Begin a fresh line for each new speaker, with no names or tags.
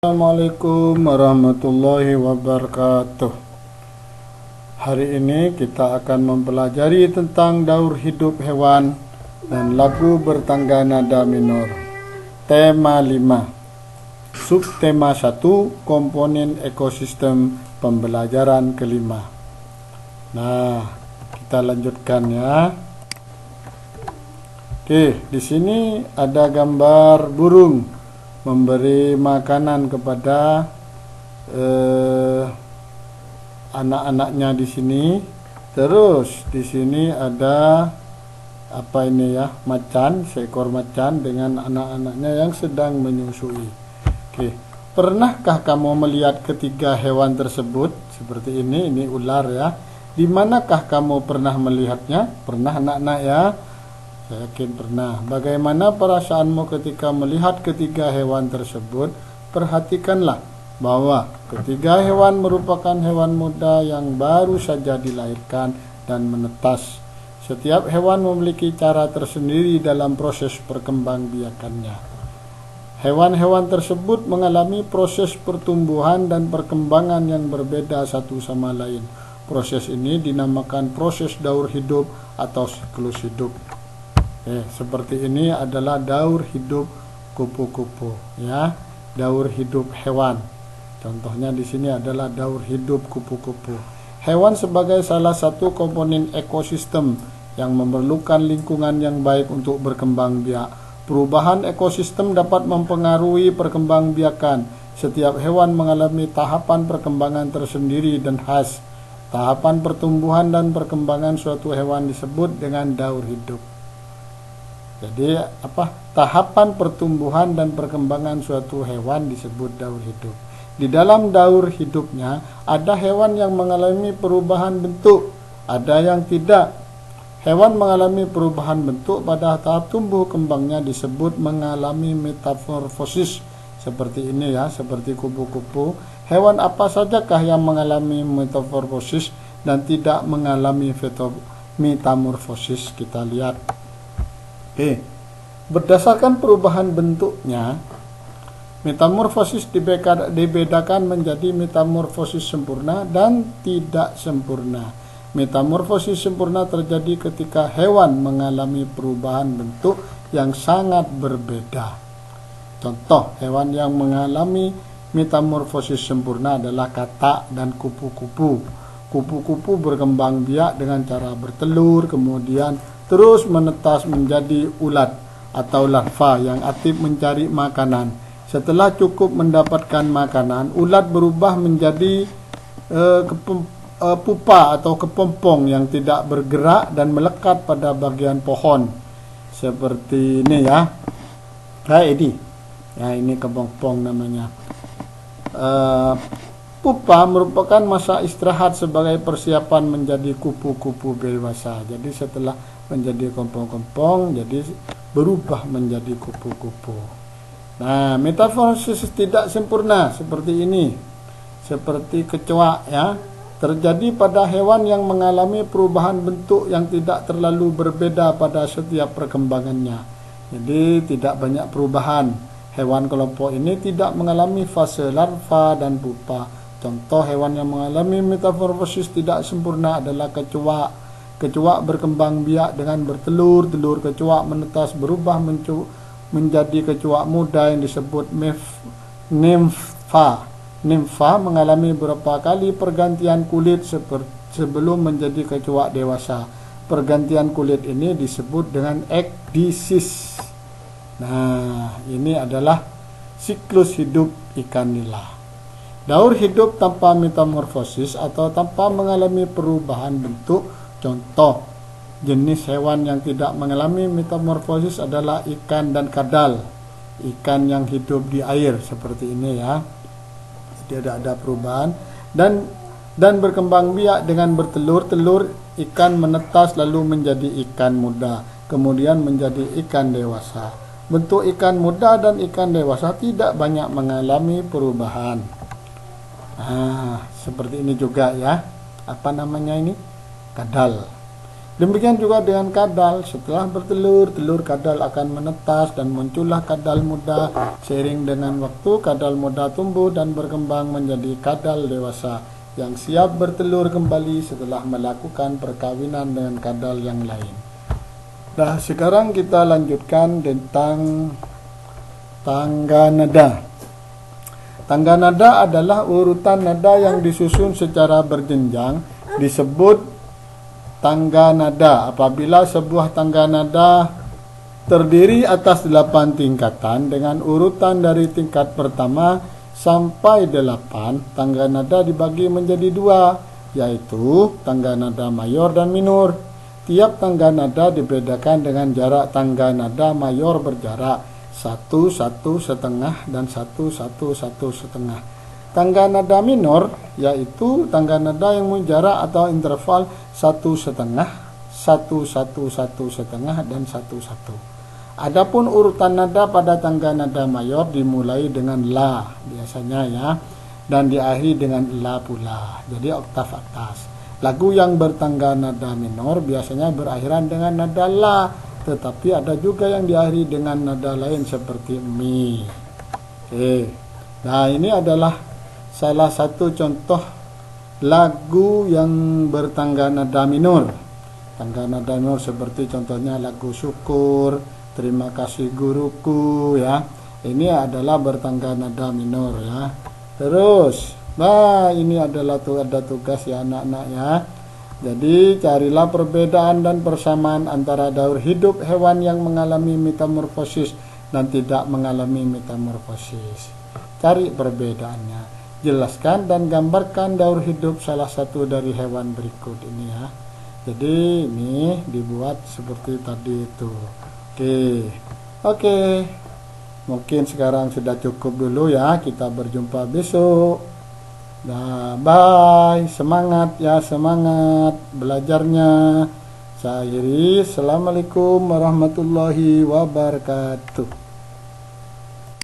Assalamualaikum warahmatullahi wabarakatuh. Hari ini kita akan mempelajari tentang daur hidup hewan dan lagu bertangga nada minor. Tema 5, subtema 1, komponen ekosistem, pembelajaran kelima. Nah, kita lanjutkan ya. Oke, di sini ada gambar burung memberi makanan kepada anak-anaknya di sini. Terus di sini ada apa ini ya? Macan, seekor macan dengan anak-anaknya yang sedang menyusui. Oke. Pernahkah kamu melihat ketiga hewan tersebut? Seperti ini ular ya. Di manakah kamu pernah melihatnya? Pernah anak-anak ya? Saya yakin pernah. Bagaimana perasaanmu ketika melihat ketiga hewan tersebut? Perhatikanlah bahwa ketiga hewan merupakan hewan muda yang baru saja dilahirkan dan menetas. Setiap hewan memiliki cara tersendiri dalam proses perkembangbiakannya. Hewan-hewan tersebut mengalami proses pertumbuhan dan perkembangan yang berbeda satu sama lain. Proses ini dinamakan proses daur hidup atau siklus hidup. Seperti ini adalah daur hidup kupu-kupu ya, daur hidup hewan. Contohnya di sini adalah daur hidup kupu-kupu. Hewan sebagai salah satu komponen ekosistem yang memerlukan lingkungan yang baik untuk berkembang biak. Perubahan ekosistem dapat mempengaruhi perkembangbiakan. Setiap hewan mengalami tahapan perkembangan tersendiri dan khas. Tahapan pertumbuhan dan perkembangan suatu hewan disebut dengan daur hidup. Jadi tahapan pertumbuhan dan perkembangan suatu hewan disebut daur hidup. Di dalam daur hidupnya ada hewan yang mengalami perubahan bentuk, ada yang tidak. Hewan mengalami perubahan bentuk pada tahap tumbuh kembangnya disebut mengalami metamorfosis. Seperti ini ya, seperti kupu-kupu. Hewan apa sajakah yang mengalami metamorfosis dan tidak mengalami metamorfosis? Kita lihat. Berdasarkan perubahan bentuknya, metamorfosis dibedakan menjadi metamorfosis sempurna dan tidak sempurna. Metamorfosis sempurna terjadi ketika hewan mengalami perubahan bentuk yang sangat berbeda. Contoh hewan yang mengalami metamorfosis sempurna adalah katak dan kupu-kupu. Kupu-kupu berkembang biak dengan cara bertelur, kemudian terus menetas menjadi ulat atau larva yang aktif mencari makanan. Setelah cukup mendapatkan makanan, ulat berubah menjadi pupa atau kepompong yang tidak bergerak dan melekat pada bagian pohon. Seperti ini ya. Ini kepompong namanya. Pupa merupakan masa istirahat sebagai persiapan menjadi kupu-kupu dewasa. Jadi setelah menjadi kepompong, jadi berubah menjadi kupu-kupu. Nah, metamorfosis tidak sempurna seperti ini, seperti kecoa ya, terjadi pada hewan yang mengalami perubahan bentuk yang tidak terlalu berbeda pada setiap perkembangannya. Jadi tidak banyak perubahan. Hewan kelompok ini tidak mengalami fase larva dan pupa. Contoh hewan yang mengalami metamorfosis tidak sempurna adalah kecoa. Kecoa berkembang biak dengan bertelur. Telur kecoa menetas berubah menjadi kecoa muda yang disebut nimfa. Nimfa mengalami beberapa kali pergantian kulit sebelum menjadi kecoa dewasa. Pergantian kulit ini disebut dengan ekdisis. Nah, ini adalah siklus hidup ikan nila. Daur hidup tanpa metamorfosis atau tanpa mengalami perubahan bentuk. Contoh jenis hewan yang tidak mengalami metamorfosis adalah ikan dan kadal. Ikan yang hidup di air seperti ini ya. Tidak ada perubahan dan berkembang biak dengan bertelur. Telur ikan menetas lalu menjadi ikan muda, kemudian menjadi ikan dewasa. Bentuk ikan muda dan ikan dewasa tidak banyak mengalami perubahan. Seperti ini juga ya. Apa namanya ini? Kadal. Demikian juga dengan kadal, setelah bertelur, telur kadal akan menetas dan muncullah kadal muda. Seiring dengan waktu, kadal muda tumbuh dan berkembang menjadi kadal dewasa yang siap bertelur kembali setelah melakukan perkawinan dengan kadal yang lain. Nah, sekarang kita lanjutkan tentang tangga nada. Tangga nada adalah urutan nada yang disusun secara berjenjang, disebut tangga nada. Apabila sebuah tangga nada terdiri atas 8 tingkatan dengan urutan dari tingkat pertama sampai 8, tangga nada dibagi menjadi 2, yaitu tangga nada mayor dan minor. Tiap tangga nada dibedakan dengan jarak tangga nada mayor berjarak 1, 1 setengah dan 1, 1, 1 setengah. Tangga nada minor yaitu tangga nada yang memiliki jarak atau interval 1 setengah, 1, 1, 1 setengah dan 1, 1. Adapun urutan nada pada tangga nada mayor dimulai dengan la biasanya ya, dan diakhiri dengan la pula. Jadi oktav atas. Lagu yang bertangga nada minor biasanya berakhiran dengan nada la, tetapi ada juga yang diakhiri dengan nada lain seperti mi. Oke. Nah, ini adalah salah satu contoh lagu yang bertangga nada minor. Tangga nada minor seperti contohnya lagu Syukur, Terima Kasih Guruku ya. Ini adalah bertangga nada minor ya. Terus, nah ini adalah ada tugas ya anak-anak ya. Jadi carilah perbedaan dan persamaan antara daur hidup hewan yang mengalami metamorfosis dan tidak mengalami metamorfosis. Cari perbedaannya. Jelaskan dan gambarkan daur hidup salah satu dari hewan berikut ini ya. Jadi ini dibuat seperti tadi itu. Oke. Mungkin sekarang sudah cukup dulu ya. Kita berjumpa besok. Nah, bye. Semangat ya, semangat belajarnya. Saya akhiri. Assalamualaikum warahmatullahi wabarakatuh.